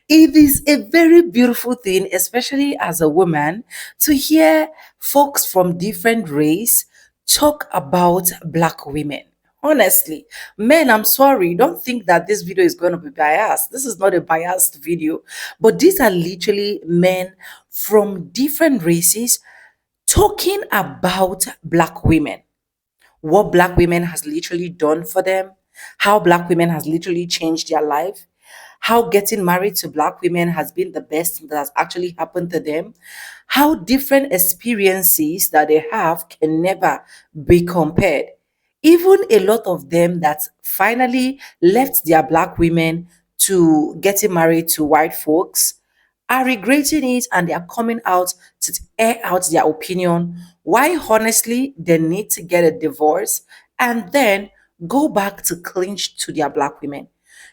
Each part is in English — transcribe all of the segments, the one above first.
It is a very beautiful thing, especially as a woman, to hear folks from different race talk about black women. Honestly, men, I'm sorry, don't think that this video is going to be biased. This is not a biased video, but these are literally men from different races talking about black women, what black women has literally done for them, how black women has literally changed their life, how getting married to black women has been the best thing that has actually happened to them, how different experiences that they have can never be compared. Even a lot of them that finally left their black women to getting married to white folks are regretting it, and they are coming out to air out their opinion why honestly they need to get a divorce and then go back to clinch to their black women.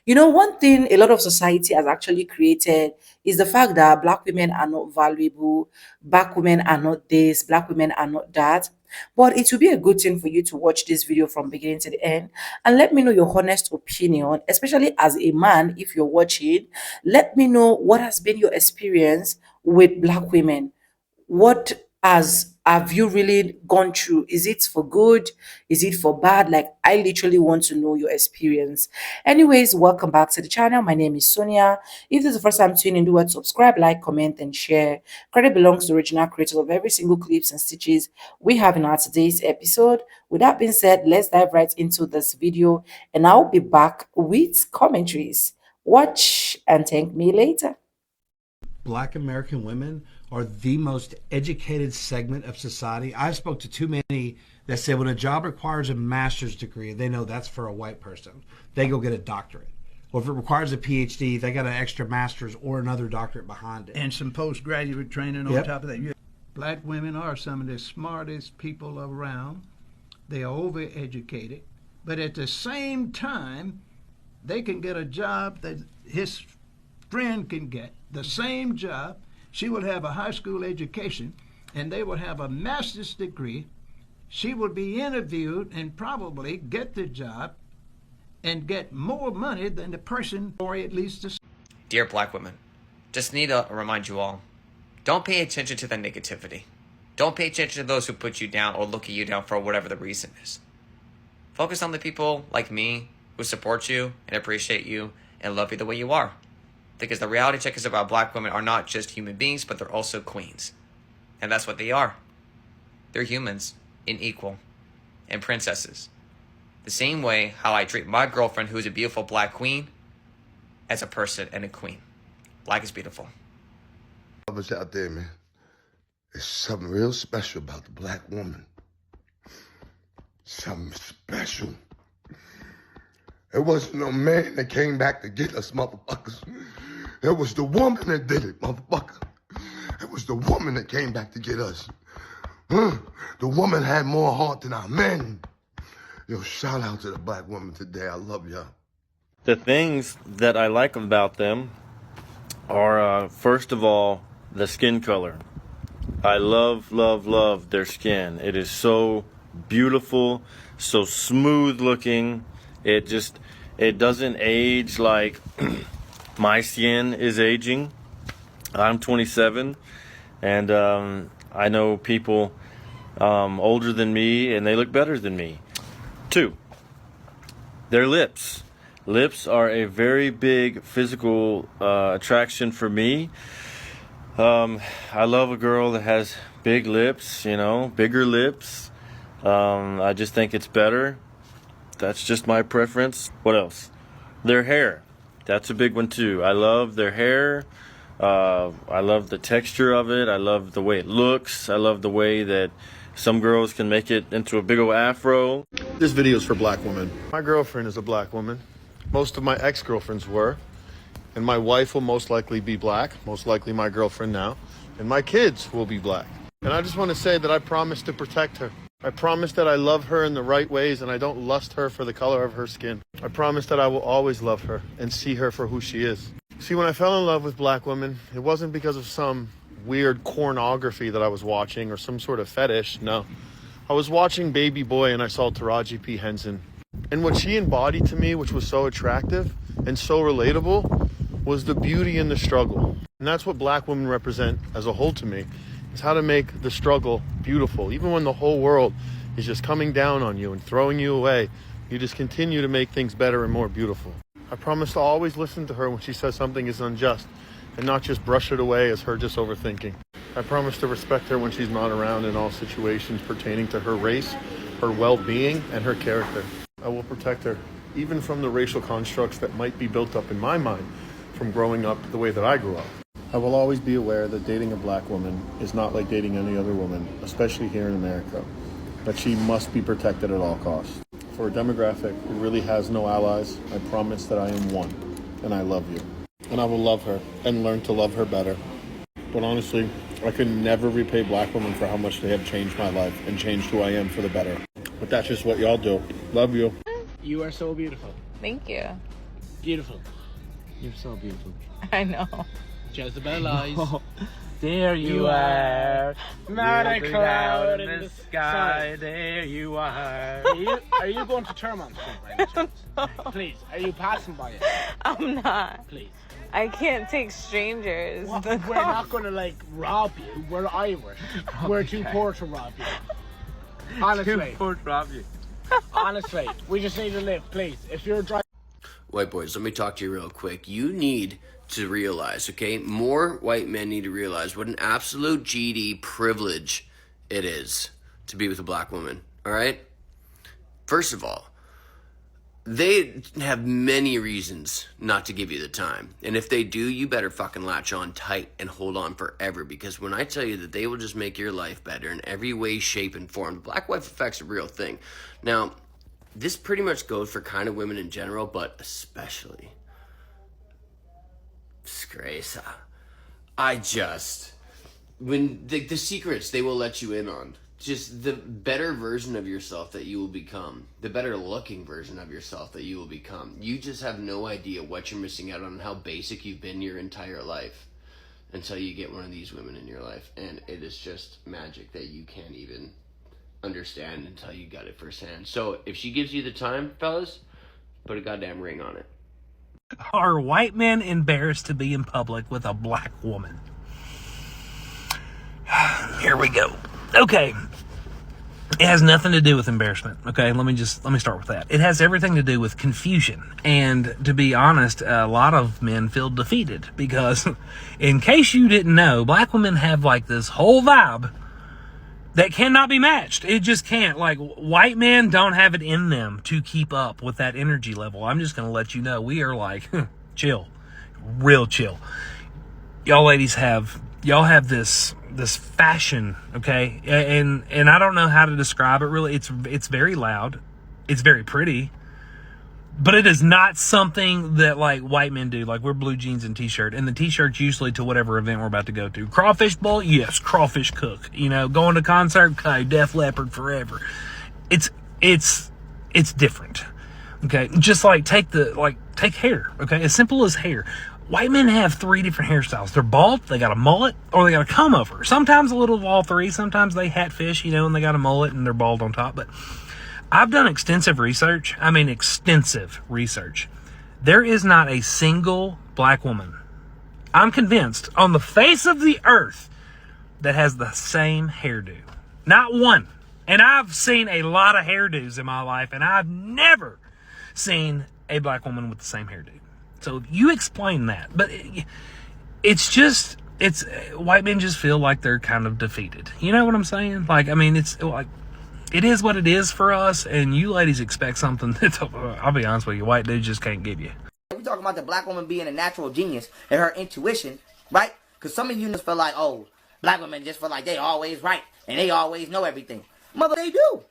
You know, one thing a lot of society has actually created is the fact that black women are not valuable, black women are not this, black women are not that. But it will be a good thing for you to watch this video from beginning to the end and let me know your honest opinion, especially as a man. If you're watching, let me know what has been your experience with black women. What has have you really gone through? Is it for good? Is it for bad? Like, I literally want to know your experience. Anyways, welcome back to the channel. My name is Sonia. If this is the first time tuning in, do what, subscribe, like, comment, and share. Credit belongs to the original creators of every single clips and stitches we have in our today's episode. With that being said, let's dive right into this video, and I'll be back with commentaries. Watch and thank me later. Black American women are the most educated segment of society. I've spoke to too many that say when a job requires a master's degree, they know that's for a white person. They go get a doctorate. Or if it requires a PhD, they got an extra master's or another doctorate behind it. And some postgraduate training on Yep. top of that. Black women are some of the smartest people around. They are overeducated. But at the same time, they can get a job that his friend can get, the same job. She will have a high school education, and they will have a master's degree. She will be interviewed and probably get the job and get more money than the person, or at least the... Dear black women, just need to remind you all, don't pay attention to the negativity. Don't pay attention to those who put you down or look at you down for whatever the reason is. Focus on the people like me who support you and appreciate you and love you the way you are. Because the reality check is about black women are not just human beings, but they're also queens. And that's what they are. They're humans and equal and princesses. The same way how I treat my girlfriend, who's a beautiful black queen, as a person and a queen. Black is beautiful. Brothers out there, man, there's something real special about the black woman. Something special. It wasn't no man that came back to get us, motherfuckers. It was the woman that did it, motherfucker. It was the woman that came back to get us. The woman had more heart than our men. Yo, shout out to the black woman today. I love y'all. The things that I like about them are, first of all, the skin color. I love, love, love their skin. It is so beautiful, so smooth looking. It doesn't age like my skin is aging. I'm 27, and I know people older than me, and they look better than me. 2, their lips. Lips are a very big physical attraction for me. I love a girl that has big lips, bigger lips. I just think it's better. That's just my preference. What else? Their hair. That's a big one too. I love their hair. I love the texture of it. I love the way it looks. I love the way that some girls can make it into a big old afro. This video is for black women. My girlfriend is a black woman. Most of my ex-girlfriends were. And my wife will most likely be black, most likely my girlfriend now. And my kids will be black. And I just want to say that I promise to protect her. I promise that I love her in the right ways and I don't lust her for the color of her skin. I promise that I will always love her and see her for who she is. See, when I fell in love with black women, it wasn't because of some weird pornography that I was watching or some sort of fetish. No. I was watching Baby Boy and I saw Taraji P. Henson. And what she embodied to me, which was so attractive and so relatable, was the beauty in the struggle. And that's what black women represent as a whole to me, is how to make the struggle beautiful. Even when the whole world is just coming down on you and throwing you away, you just continue to make things better and more beautiful. I promise to always listen to her when she says something is unjust and not just brush it away as her just overthinking. I promise to respect her when she's not around in all situations pertaining to her race, her well-being, and her character. I will protect her, even from the racial constructs that might be built up in my mind from growing up the way that I grew up. I will always be aware that dating a black woman is not like dating any other woman, especially here in America, that she must be protected at all costs. For a demographic who really has no allies, I promise that I am one, and I love you. And I will love her and learn to love her better. But honestly, I could never repay black women for how much they have changed my life and changed who I am for the better. But that's just what y'all do. Love you. You are so beautiful. Thank you. Beautiful. You're so beautiful. I know. Jezebel eyes. There you are. Not a cloud in the sky. There you are. Are you going to Termont Street by any chance? No. Please, are you passing by it? I'm not. Please. I can't take strangers. Well, we're not going to, like, rob you. We're Irish. We're too poor to rob you. Honestly. Too poor to rob you. Honestly. We just need to live, please. If you're driving... White boys, let me talk to you real quick. You need to realize, okay? More white men need to realize what an absolute GD privilege it is to be with a black woman, all right? First of all, they have many reasons not to give you the time. And if they do, you better fucking latch on tight and hold on forever. Because when I tell you that they will just make your life better in every way, shape, and form, the black wife effect's a real thing. Now, this pretty much goes for kind of women in general, but especially disgrace. When the secrets they will let you in on, just the better version of yourself that you will become, the better looking version of yourself that you will become. You just have no idea what you're missing out on and how basic you've been your entire life until you get one of these women in your life. And it is just magic that you can't even understand until you got it firsthand. So if she gives you the time, fellas, put a goddamn ring on it. Are white men embarrassed to be in public with a black woman? Here we go. Okay. It has nothing to do with embarrassment. Okay, let me start with that. It has everything to do with confusion. And to be honest, a lot of men feel defeated because, in case you didn't know, black women have like this whole vibe that cannot be matched. It just can't. Like, white men don't have it in them to keep up with that energy level. I'm just going to let you know, we are like, chill. Real chill. Y'all ladies have this fashion, okay? And I don't know how to describe it really. It's very loud. It's very pretty. But it is not something that, like, white men do. Like, we're blue jeans and t-shirt. And the t-shirt's usually to whatever event we're about to go to. Crawfish bowl? Yes, crawfish cook. You know, going to concert? Okay, Def Leppard forever. It's different. Okay? Just like, take hair. Okay? As simple as hair. White men have 3 different hairstyles. They're bald, they got a mullet, or they got a comb over. Sometimes a little of all 3. Sometimes they hatfish, you know, and they got a mullet and they're bald on top. But I've done extensive research. I mean, extensive research. There is not a single black woman, I'm convinced, on the face of the earth that has the same hairdo. Not one. And I've seen a lot of hairdos in my life, and I've never seen a black woman with the same hairdo. So you explain that. But it's white men just feel like they're kind of defeated. You know what I'm saying? Like, I mean, it's like, it is what it is for us, and you ladies expect something that, I'll be honest with you, white dudes just can't give you. We talking about the black woman being a natural genius and her intuition, right? Because some of you just feel like, oh, black women just feel like they always right and they always know everything. Mother, they do.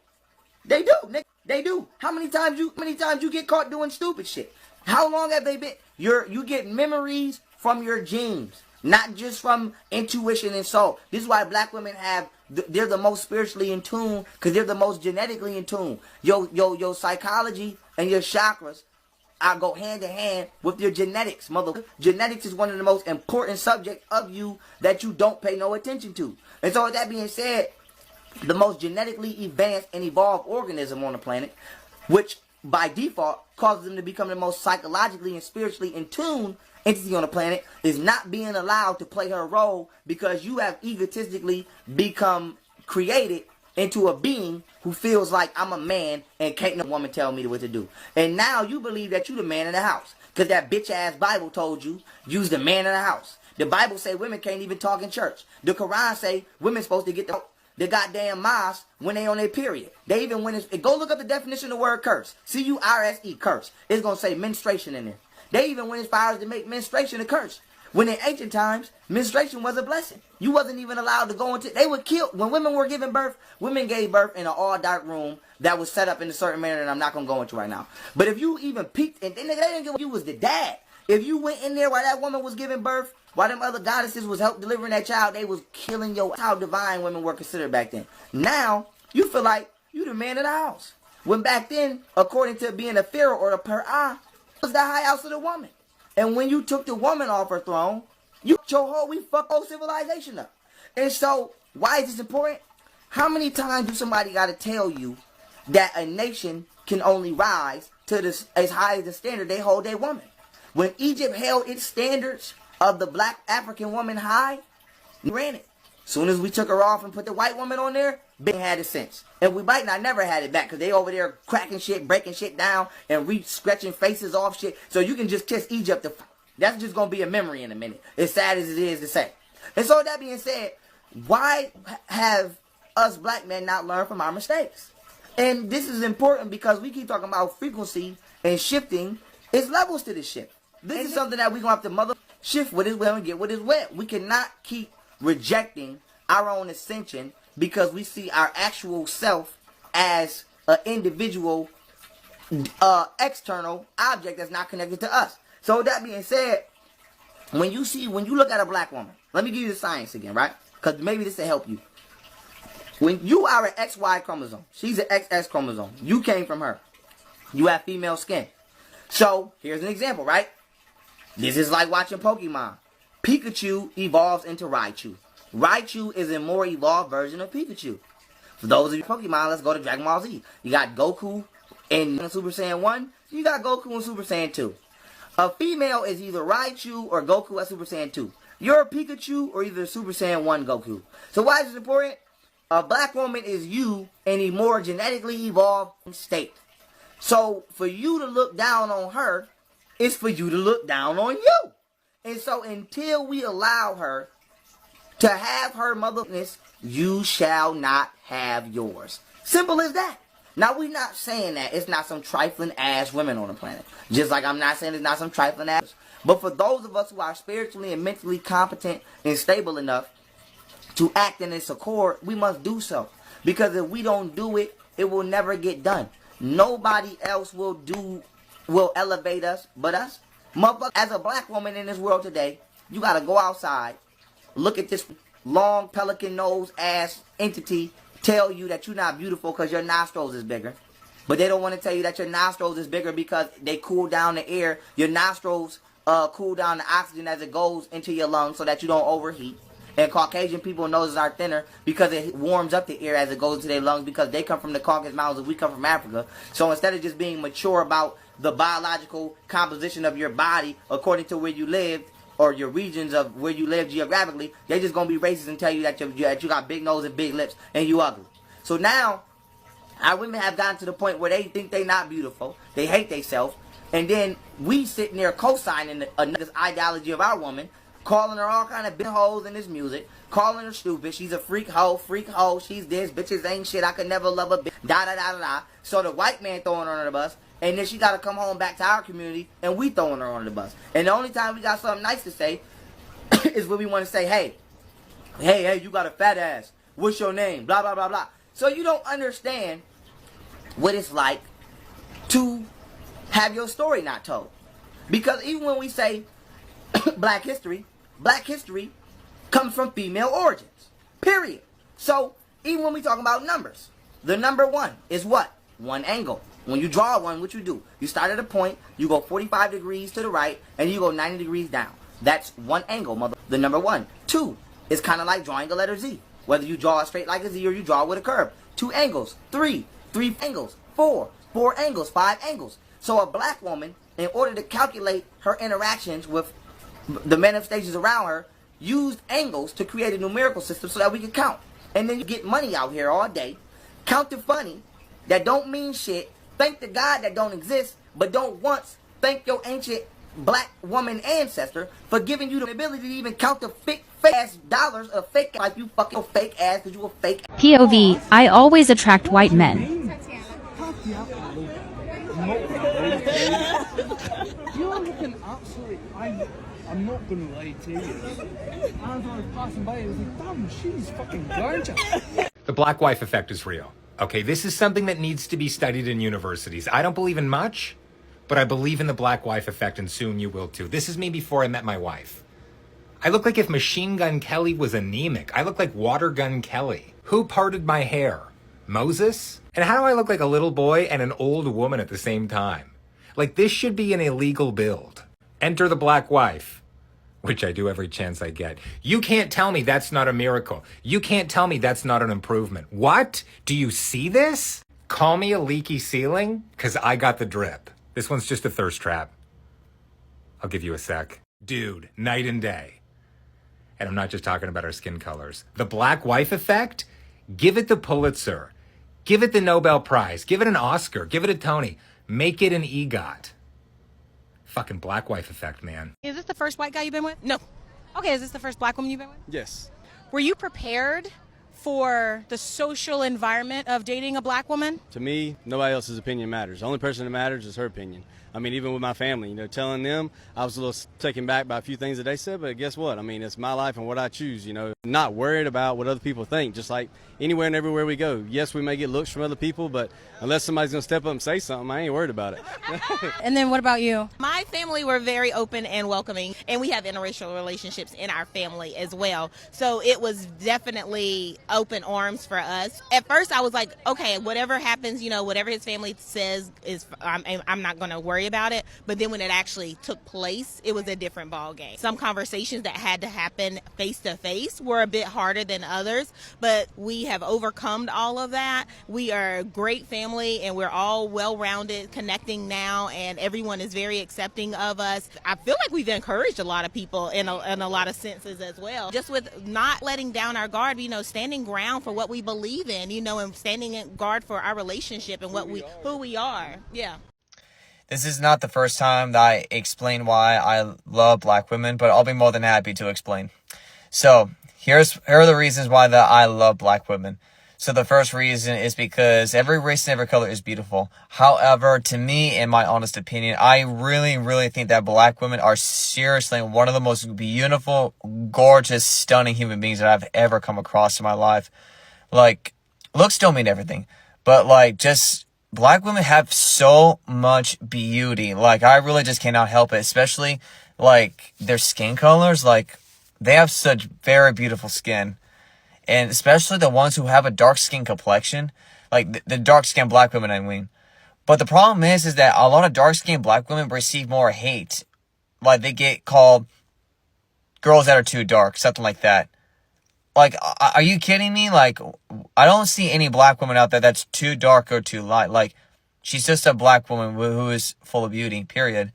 They do, Nick. They do. How many times you get caught doing stupid shit? How long have they been? You get memories from your genes, not just from intuition and soul. This is why black women they're the most spiritually in tune, because they're the most genetically in tune. Your psychology and your chakras go hand in hand with your genetics, mother. Genetics is one of the most important subjects of you that you don't pay no attention to. And so with that being said, the most genetically advanced and evolved organism on the planet, which by default causes them to become the most psychologically and spiritually in tune entity on the planet, is not being allowed to play her role because you have egotistically become created into a being who feels like I'm a man and can't no woman tell me what to do. And now you believe that you the man in the house because that bitch ass Bible told you you's the man in the house. The Bible say women can't even talk in church. The Quran say women supposed to get the goddamn mosque when they on their period. They even when it's, go look up the definition of the word curse. C-U-R-S-E, curse. It's going to say menstruation in there. They even went as far as to make menstruation a curse. When in ancient times, menstruation was a blessing. You wasn't even allowed to go into, they would kill, when women were giving birth, women gave birth in an all dark room that was set up in a certain manner that I'm not going to go into right now. But if you even peeked, and they didn't give you was the dad. If you went in there while that woman was giving birth, while them other goddesses was help delivering that child, they was killing your, how divine women were considered back then. Now, you feel like you the man of the house. When back then, according to being a pharaoh or a per'ah, was the high house of the woman. And when you took the woman off her throne, you we fucked whole civilization up. And so, why is this important? How many times do somebody got to tell you that a nation can only rise to this as high as the standard they hold their woman? When Egypt held its standards of the black African woman high, we ran it. Soon as we took her off and put the white woman on there, they had it since. And we might not never had it back because they over there cracking shit, breaking shit down, and scratching faces off shit. So you can just kiss Egypt. That's just going to be a memory in a minute. As sad as it is to say. And so that being said, why have us black men not learned from our mistakes? And this is important because we keep talking about frequency and shifting. It's levels to this shit. This is something that we're going to have to mother shift with his will and get with his will. We cannot keep rejecting our own ascension because we see our actual self as an individual external object that's not connected to us. So with that being said, when you look at a black woman, let me give you the science again, right? Because maybe this will help you. When you are an XY chromosome, she's an XX chromosome. You came from her. You have female skin. So here's an example, right? This is like watching Pokemon. Pikachu evolves into Raichu. Raichu is a more evolved version of Pikachu. For those of you Pokemon, let's go to Dragon Ball Z. You got Goku in Super Saiyan 1. You got Goku in Super Saiyan 2. A female is either Raichu or Goku at Super Saiyan 2. You're a Pikachu or either Super Saiyan 1 Goku. So why is this important? A black woman is you in a more genetically evolved state. So for you to look down on her, it's for you to look down on you. And so until we allow her to have her motherfuckerness, you shall not have yours. Simple as that. Now, we're not saying that it's not some trifling ass women on the planet. Just like I'm not saying it's not some trifling ass. But for those of us who are spiritually and mentally competent and stable enough to act in this accord, we must do so. Because if we don't do it, it will never get done. Nobody else will elevate us but us. Motherfucker, as a black woman in this world today, you gotta go outside, look at this long pelican nose ass entity, tell you that you're not beautiful because your nostrils is bigger. But they don't want to tell you that your nostrils is bigger because they cool down the air. Your nostrils cool down the oxygen as it goes into your lungs so that you don't overheat. And Caucasian people's noses are thinner because it warms up the air as it goes into their lungs because they come from the Caucasus Mountains and we come from Africa. So instead of just being mature about the biological composition of your body according to where you lived or your regions of where you live geographically, they're just going to be racist and tell you that you got big nose and big lips and you ugly. So now, our women have gotten to the point where they think they not beautiful. They hate themselves. And then we sitting there co-signing this ideology of our woman, calling her all kind of bitch hoes in this music, calling her stupid. She's a freak hoe, she's this, bitches ain't shit, I could never love a bitch, da-da-da-da-da. So the white man throwing her under the bus, and then she got to come home back to our community, and we throwing her under the bus. And the only time we got something nice to say is when we want to say, hey, you got a fat ass. What's your name? Blah, blah, blah, blah. So you don't understand what it's like to have your story not told. Because even when we say black history comes from female origins. Period. So even when we talk about numbers, the number 1 is what? One angle. When you draw one, what you do? You start at a point, you go 45 degrees to the right, and you go 90 degrees down. That's one angle, mother. The number 1. 2 is kind of like drawing a letter Z. Whether you draw it straight like a Z or you draw it with a curve. 2 angles. 3 angles. 4 4 angles, 5 angles. So a black woman, in order to calculate her interactions with the manifestations around her, used angles to create a numerical system so that we can count. And then you get money out here all day, counting funny, that don't mean shit, thank the God that don't exist, but don't once thank your ancient black woman ancestor for giving you the ability to even count the fake ass dollars of fake, like you fucking fake ass because you a fake. POV, I always attract white men. You're looking absolutely. I'm not going to lie to you. As I was passing by, I was like, damn, she's fucking gorgeous. The black wife effect is real. Okay, this is something that needs to be studied in universities. I don't believe in much, but I believe in the black wife effect, and soon you will too. This is me before I met my wife. I look like if Machine Gun Kelly was anemic. I look like Water Gun Kelly. Who parted my hair? Moses? And how do I look like a little boy and an old woman at the same time? Like, this should be an illegal build. Enter the black wife, which I do every chance I get. You can't tell me that's not a miracle. You can't tell me that's not an improvement. What? Do you see this? Call me a leaky ceiling, because I got the drip. This one's just a thirst trap. I'll give you a sec. Dude, night and day. And I'm not just talking about our skin colors. The black wife effect? Give it the Pulitzer. Give it the Nobel Prize. Give it an Oscar. Give it a Tony. Make it an EGOT. Fucking black wife effect, man. Is this the first white guy you've been with? No. Okay, is this the first black woman you've been with? Yes. Were you prepared for the social environment of dating a black woman? To me, nobody else's opinion matters. The only person that matters is her opinion. I mean, even with my family, telling them, I was a little taken back by a few things that they said, but guess what? I mean, it's my life and what I choose, not worried about what other people think, just like anywhere and everywhere we go. Yes, we may get looks from other people, but unless somebody's going to step up and say something, I ain't worried about it. And then what about you? My family were very open and welcoming, and we have interracial relationships in our family as well. So it was definitely open arms for us. At first, I was like, okay, whatever happens, whatever his family says is, I'm not going to worry about it. But then when it actually took place, it was a different ball game. Some conversations that had to happen face to face were a bit harder than others, but we have overcome all of that. We are a great family, and we're all well-rounded, connecting now, and everyone is very accepting of us. I feel like we've encouraged a lot of people in a lot of senses as well. Just with not letting down our guard, standing ground for what we believe in, and standing in guard for our relationship and who we are. Yeah. This is not the first time that I explain why I love black women, but I'll be more than happy to explain. So, here are the reasons why that I love black women. So the first reason is because every race and every color is beautiful. However, to me, in my honest opinion, I really, really think that black women are seriously one of the most beautiful, gorgeous, stunning human beings that I've ever come across in my life. Like, looks don't mean everything, but black women have so much beauty. Like, I really just cannot help it, especially, their skin colors. They have such very beautiful skin. And especially the ones who have a dark skin complexion. The dark skinned black women, I mean. But the problem is that a lot of dark skinned black women receive more hate. They get called girls that are too dark, something like that. Are you kidding me? I don't see any black woman out there that's too dark or too light. She's just a black woman who is full of beauty, period.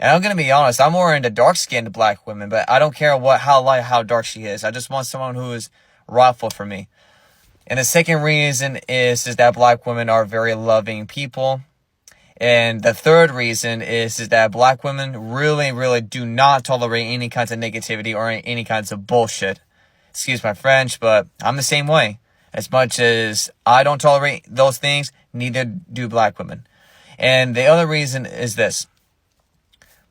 And I'm going to be honest, I'm more into dark-skinned black women, but I don't care how light, how dark she is. I just want someone who is rightful for me. And the second reason is that black women are very loving people. And the third reason is that black women really, really do not tolerate any kinds of negativity or any kinds of bullshit. Excuse my French, but I'm the same way. As much as I don't tolerate those things, neither do black women. And the other reason is this.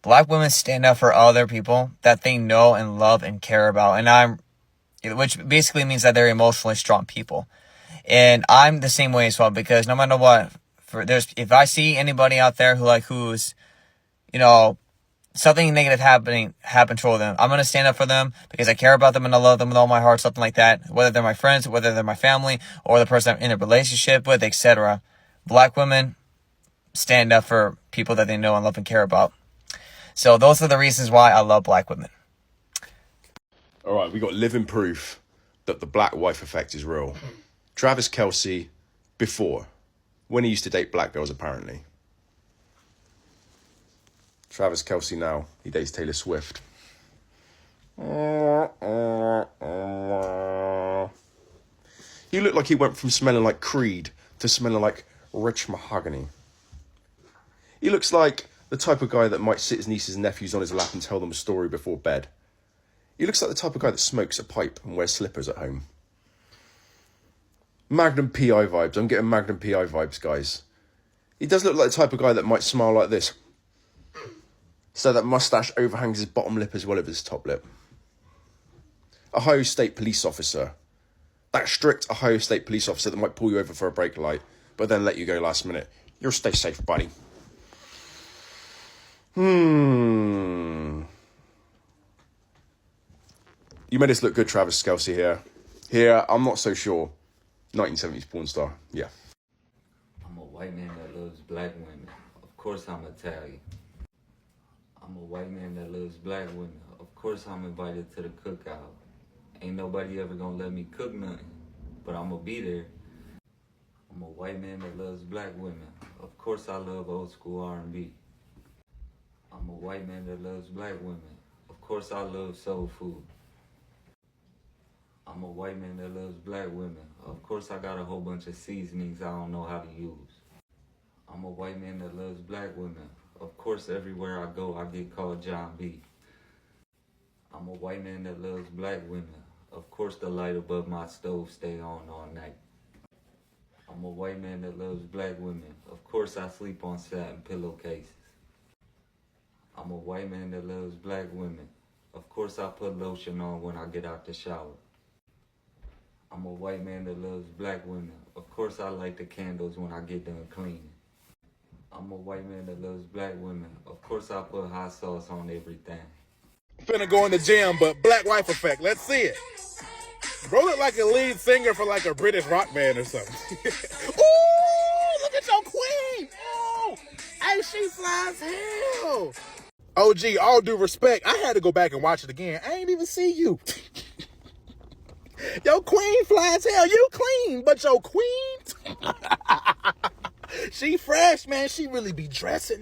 Black women stand up for other people that they know and love and care about. Which basically means that they're emotionally strong people. And I'm the same way as well, because no matter what, if I see anybody out there who's, something negative happen toward them, I'm going to stand up for them because I care about them and I love them with all my heart, something like that. Whether they're my friends, whether they're my family, or the person I'm in a relationship with, etc. Black women stand up for people that they know and love and care about. So those are the reasons why I love black women. All right, we got living proof that the black wife effect is real. Travis Kelce, before. when he used to date black girls, apparently. Travis Kelce now, he dates Taylor Swift. He looked like he went from smelling like Creed to smelling like rich mahogany. He looks like the type of guy that might sit his nieces and nephews on his lap and tell them a story before bed. He looks like the type of guy that smokes a pipe and wears slippers at home. Magnum PI vibes. I'm getting Magnum PI vibes, guys. He does look like the type of guy that might smile like this, so that mustache overhangs his bottom lip as well as his top lip. Ohio State police officer. That strict Ohio State police officer that might pull you over for a brake light, but then let you go last minute. You'll stay safe, buddy. You made us look good, Travis Kelce here. Here, I'm not so sure. 1970s porn star, yeah. I'm a white man that loves black women. Of course I'm Italian. I'm a white man that loves black women. Of course I'm invited to the cookout. Ain't nobody ever gonna let me cook nothing, but I'm gonna be there. I'm a white man that loves black women. Of course I love old school R&B. I'm a white man that loves black women. Of course I love soul food. I'm a white man that loves black women. Of course I got a whole bunch of seasonings I don't know how to use. I'm a white man that loves black women. Of course everywhere I go I get called John B. I'm a white man that loves black women. Of course the light above my stove stay on all night. I'm a white man that loves black women. Of course I sleep on satin pillowcases. I'm a white man that loves black women. Of course I put lotion on when I get out the shower. I'm a white man that loves black women. Of course I light the candles when I get done cleaning. I'm a white man that loves black women. Of course I put hot sauce on everything. Finna go in the gym, but black wife effect. Let's see it. Bro look like a lead singer for like a British rock band or something. Ooh, look at your queen. Oh, hey, she fly as hell. OG, all due respect, I had to go back and watch it again. I ain't even see you. Your queen fly as hell. You clean, but your queen, she fresh, man. She really be dressing.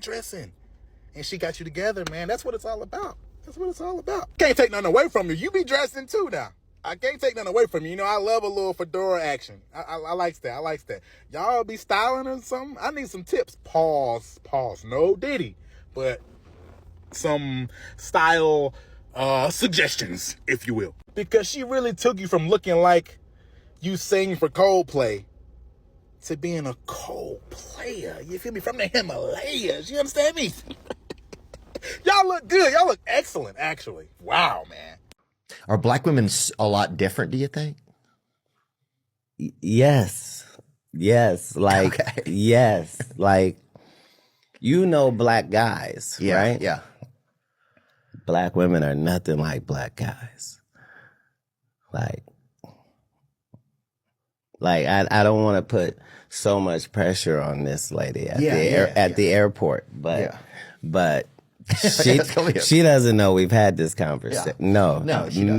And she got you together, man. That's what it's all about. That's what it's all about. Can't take nothing away from you. You be dressing too now. I can't take nothing away from you. You know, I love a little fedora action. I likes that. I likes that. Y'all be styling or something? I need some tips. Pause. No Diddy, but some style suggestions, if you will. Because she really took you from looking like you sing for Coldplay to being a Coldplayer. You feel me? From the Himalayas. You understand me? Y'all look good. Y'all look excellent, actually. Wow, man. Are black women a lot different, do you think? Yes. Like, okay. Yes. Like, you know black guys, right? Yeah. Black women are nothing like black guys. Like I don't want to put so much pressure on this lady at the airport, but she doesn't know we've had this conversation. Yeah. No, she doesn't.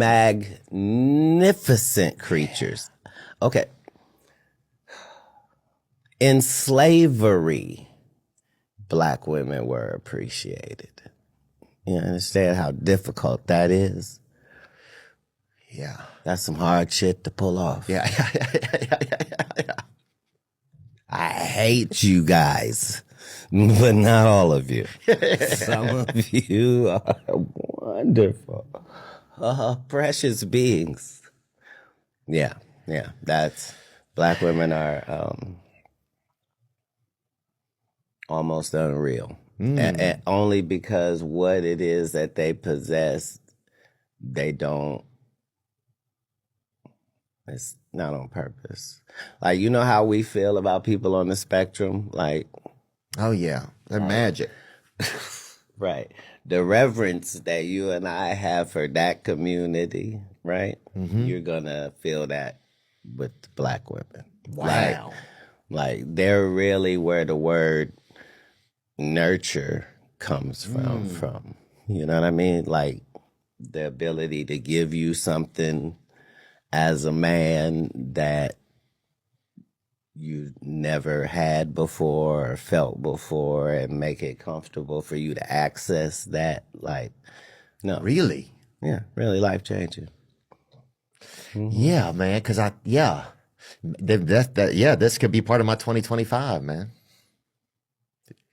Magnificent creatures. Okay. In slavery, black women were appreciated. You understand how difficult that is? Yeah. That's some hard shit to pull off. Yeah. I hate you guys, but not all of you. Some of you are wonderful, precious beings. Yeah. That's black women are almost unreal, and only because what it is that they possess, they don't. It's not on purpose. Like, you know how we feel about people on the spectrum? Like, oh yeah, they're magic. Right. The reverence that you and I have for that community, right? Mm-hmm. You're gonna feel that with black women. Wow. Like they're really where the word nurture comes from. You know what I mean? Like the ability to give you something as a man that you never had before or felt before and make it comfortable for you to access that. Like, no. Really? Yeah, really life changing. Yeah, man. Because this could be part of my 2025, man.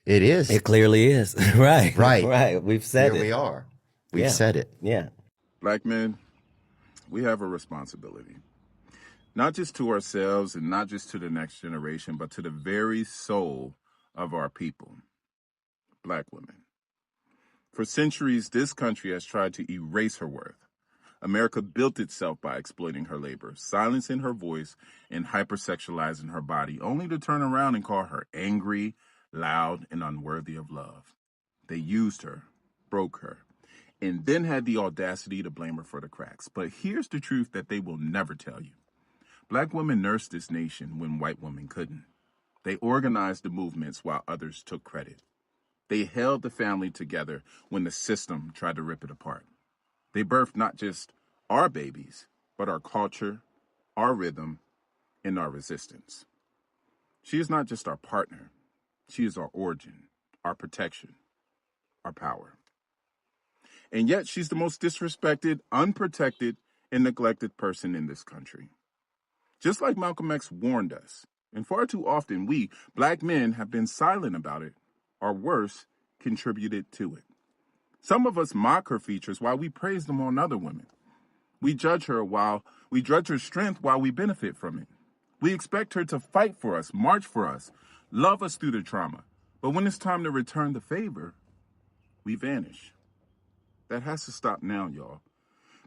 It is. It clearly is. Right. Right. Right. We've said Here it. we are. We've Yeah. said it. Yeah. Black men, we have a responsibility, not just to ourselves and not just to the next generation, but to the very soul of our people, Black women. For centuries, this country has tried to erase her worth. America built itself by exploiting her labor, silencing her voice, and hypersexualizing her body, only to turn around and call her angry, loud, and unworthy of love. They used her, broke her, and then had the audacity to blame her for the cracks. But here's the truth that they will never tell you. Black women nursed this nation when white women couldn't. They organized the movements while others took credit. They held the family together when the system tried to rip it apart. They birthed not just our babies, but our culture, our rhythm, and our resistance. She is not just our partner. She is our origin, our protection, our power. And yet she's the most disrespected, unprotected, and neglected person in this country. Just like Malcolm X warned us, and far too often we, Black men, have been silent about it, or worse, contributed to it. Some of us mock her features while we praise them on other women. We judge her strength while we benefit from it. We expect her to fight for us, march for us, love us through the trauma. But when it's time to return the favor, we vanish. That has to stop now, y'all.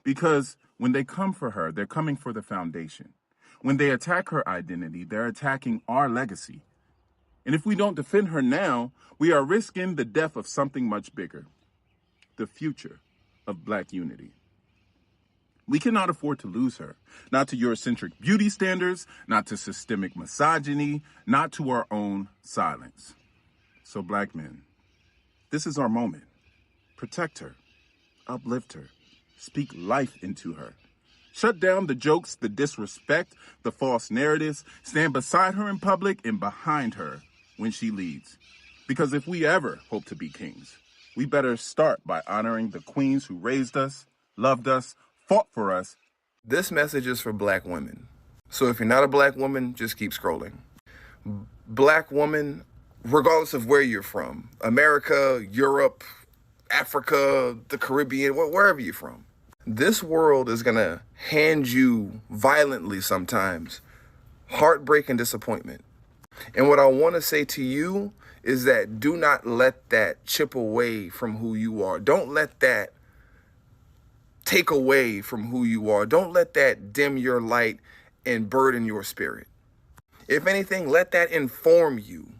Because when they come for her, they're coming for the foundation. When they attack her identity, they're attacking our legacy. And if we don't defend her now, we are risking the death of something much bigger, the future of Black unity. We cannot afford to lose her, not to Eurocentric beauty standards, not to systemic misogyny, not to our own silence. So Black men, this is our moment. Protect her, uplift her, speak life into her. Shut down the jokes, the disrespect, the false narratives. Stand beside her in public and behind her when she leads. Because if we ever hope to be kings, we better start by honoring the queens who raised us, loved us, fought for us. This message is for Black women. So if you're not a Black woman, just keep scrolling. Black woman, regardless of where you're from, America, Europe, Africa, the Caribbean, wherever you're from, this world is going to hand you violently sometimes heartbreak and disappointment. And what I want to say to you is that do not let that chip away from who you are. Don't let that take away from who you are. Don't let that dim your light and burden your spirit. If anything, let that inform you.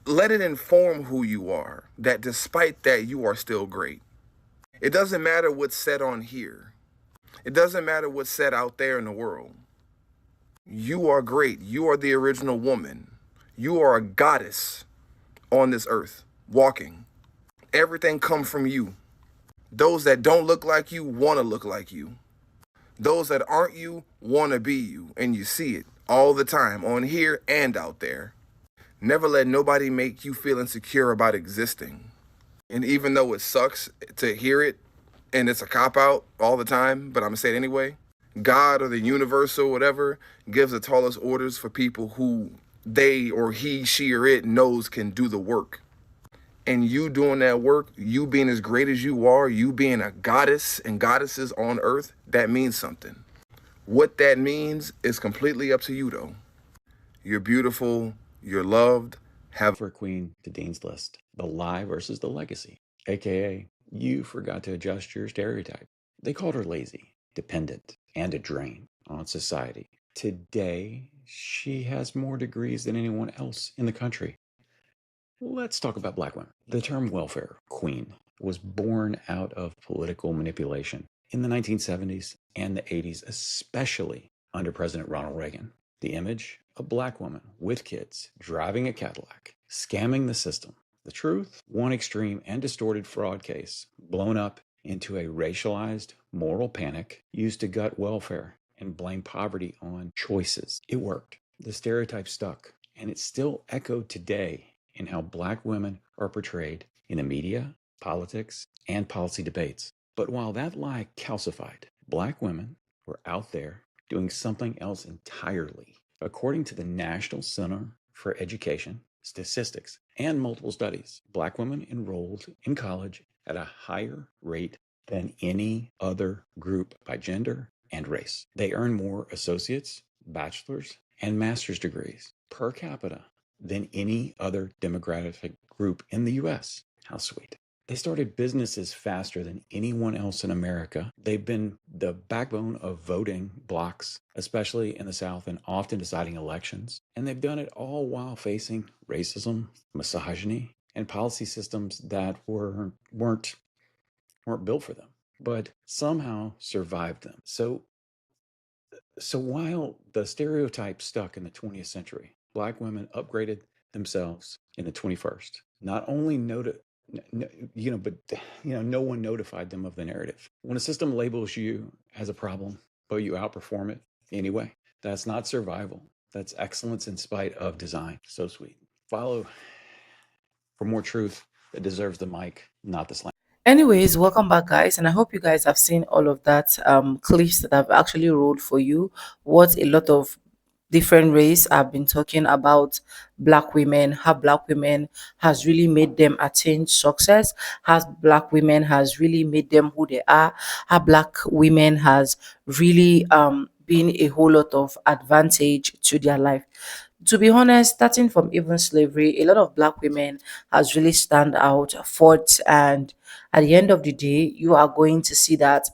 Let it inform who you are, that despite that, you are still great. It doesn't matter what's said on here. It doesn't matter what's said out there in the world. You are great. You are the original woman. You are a goddess on this earth, walking. Everything comes from you. Those that don't look like you want to look like you. Those that aren't you want to be you. And you see it all the time on here and out there. Never let nobody make you feel insecure about existing. And even though it sucks to hear it and it's a cop-out all the time, but I'm going to say it anyway, God or the universe or whatever gives the tallest orders for people who they or he, she, or it knows can do the work. And you doing that work, you being as great as you are, you being a goddess and goddesses on earth, that means something. What that means is completely up to you, though. You're beautiful, you're loved. Have for Queen to Dean's List, the lie versus the legacy, aka you forgot to adjust your stereotype. They called her lazy, dependent, and a drain on society. Today, she has more degrees than anyone else in the country. Let's talk about Black women. The term welfare queen was born out of political manipulation in the 1970s and the 80s, especially under President Ronald Reagan. The image, a Black woman with kids driving a Cadillac, scamming the system. The truth, one extreme and distorted fraud case blown up into a racialized moral panic used to gut welfare and blame poverty on choices. It worked. The stereotype stuck, and it's still echoed today in how black women are portrayed in the media, politics, and policy debates. But while that lie calcified, black women were out there doing something else entirely. According to the National Center for Education, Statistics, and multiple studies, black women enrolled in college at a higher rate than any other group by gender and race. They earn more associates, bachelor's, and master's degrees per capita than any other demographic group in the US. How sweet. They started businesses faster than anyone else in America. They've been the backbone of voting blocks, especially in the South, and often deciding elections. And they've done it all while facing racism, misogyny, and policy systems that weren't built for them, but somehow survived them. So while the stereotype stuck in the 20th century, black women upgraded themselves in the 21st. Not only no one notified them of the narrative. When a system labels you as a problem, but you outperform it anyway, that's not survival. That's excellence in spite of design. So sweet. Follow for more truth that deserves the mic, not the slang. Anyways, welcome back, guys, and I hope you guys have seen all of that clips that I've actually rolled for you. What a lot of different race have been talking about black women, how black women has really made them attain success, how black women has really made them who they are, how black women has really been a whole lot of advantage to their life. To be honest, starting from even slavery, a lot of black women has really stand out, fought, and at the end of the day, you are going to see that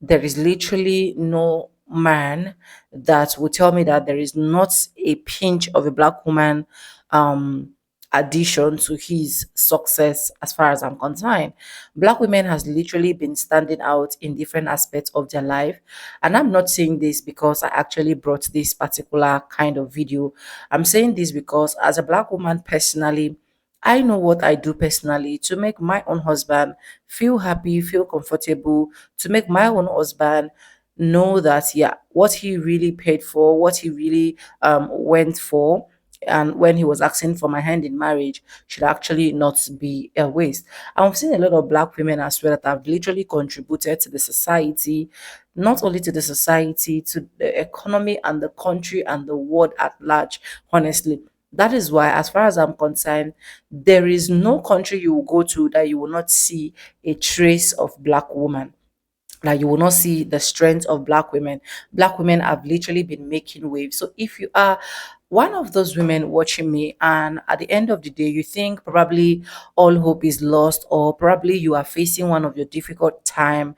there is literally no man that will tell me that there is not a pinch of a black woman um addition to his success. As far as I'm concerned, black women has literally been standing out in different aspects of their life. And I'm not saying this because I actually brought this particular kind of video. I'm saying this because as a black woman personally, I know what I do personally to make my own husband feel happy, feel comfortable, to make my own husband know that, yeah, what he really paid for, what he really went for, and when he was asking for my hand in marriage should actually not be a waste. I've seen a lot of black women as well that have literally contributed to the society, not only to the society, to the economy and the country and the world at large, honestly. That is why, as far as I'm concerned, there is no country you will go to that you will not see a trace of black woman, that you will not see the strength of black women. Black women have literally been making waves. So if you are one of those women watching me and at the end of the day you think probably all hope is lost, or probably you are facing one of your difficult time,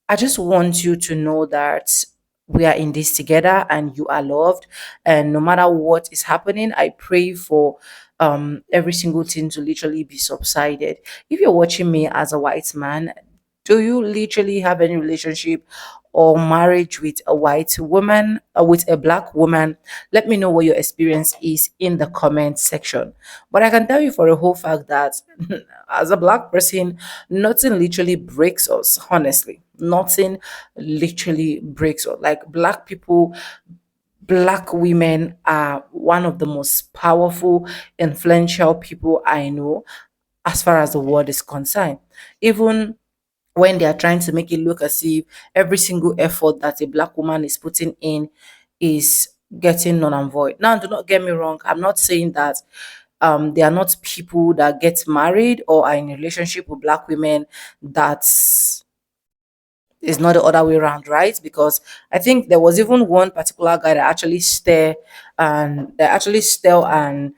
I just want you to know that we are in this together and you are loved. And no matter what is happening, I pray for every single thing to literally be subsided. If you're watching me as a white man, do you literally have any relationship or marriage with a white woman or with a black woman? Let me know what your experience is in the comment section. But I can tell you for a whole fact that as a black person, nothing literally breaks us, honestly. Nothing literally breaks us. Like black people, black women are one of the most powerful, influential people I know as far as the world is concerned. Even when they are trying to make it look as if every single effort that a black woman is putting in is getting null and void. Now, do not get me wrong. I'm not saying that they are not people that get married or are in a relationship with black women that is not the other way around, right? Because I think there was even one particular guy that actually stare and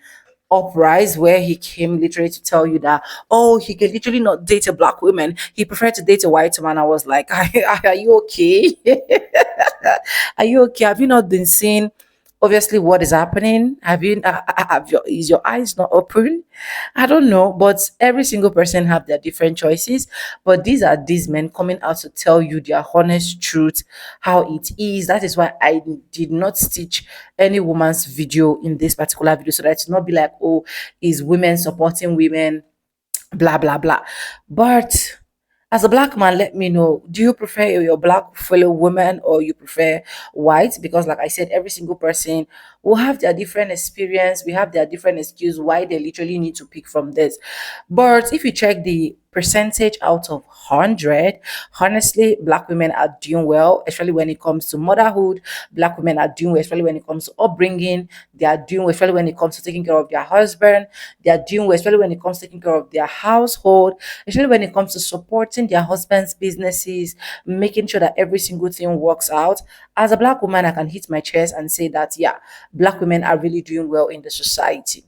uprise, where he came literally to tell you that, oh, he can literally not date a black woman, he preferred to date a white woman. I was like, are you okay? Are you okay? Have you not been seeing obviously what is happening? Is your eyes not open? I don't know, but every single person have their different choices. But these are these men coming out to tell you their honest truth, how it is. That is why I did not stitch any woman's video in this particular video, so that it's not be like, oh, is women supporting women, blah blah blah. But as a black man, let me know, do you prefer your black fellow woman or you prefer white? Because like I said, every single person will have their different experience, we have their different excuse why they literally need to pick from this. But if you check the percentage out of 100, honestly, black women are doing well, especially when it comes to motherhood. Black women are doing well, especially when it comes to upbringing. They are doing well, especially when it comes to taking care of their husband. They are doing well, especially when it comes to taking care of their household, especially when it comes to supporting their husband's businesses, making sure that every single thing works out. As a black woman, I can hit my chest and say that, yeah, black women are really doing well in the society.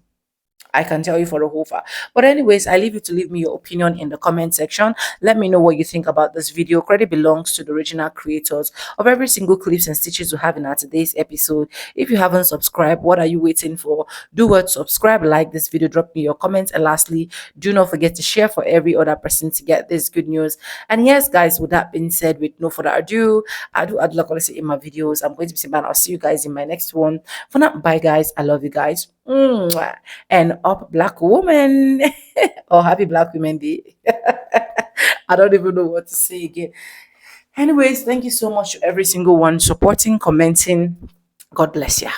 I can tell you for a whole fact. But anyways, I leave you to leave me your opinion in the comment section. Let me know what you think about this video. Credit belongs to the original creators of every single clips and stitches we have in our today's episode. If you haven't subscribed, what are you waiting for? Do what? Subscribe, like this video, drop me your comments, and lastly, do not forget to share for every other person to get this good news. And yes, guys, with that being said, with no further ado, I do like what I say in my videos. I'm going to be saying, I'll see you guys in my next one. For now, bye guys. I love you guys. Mwah. And up black woman. Or happy Black Women Day. I don't even know what to say again. Anyways, thank you so much to every single one supporting, commenting. God bless you.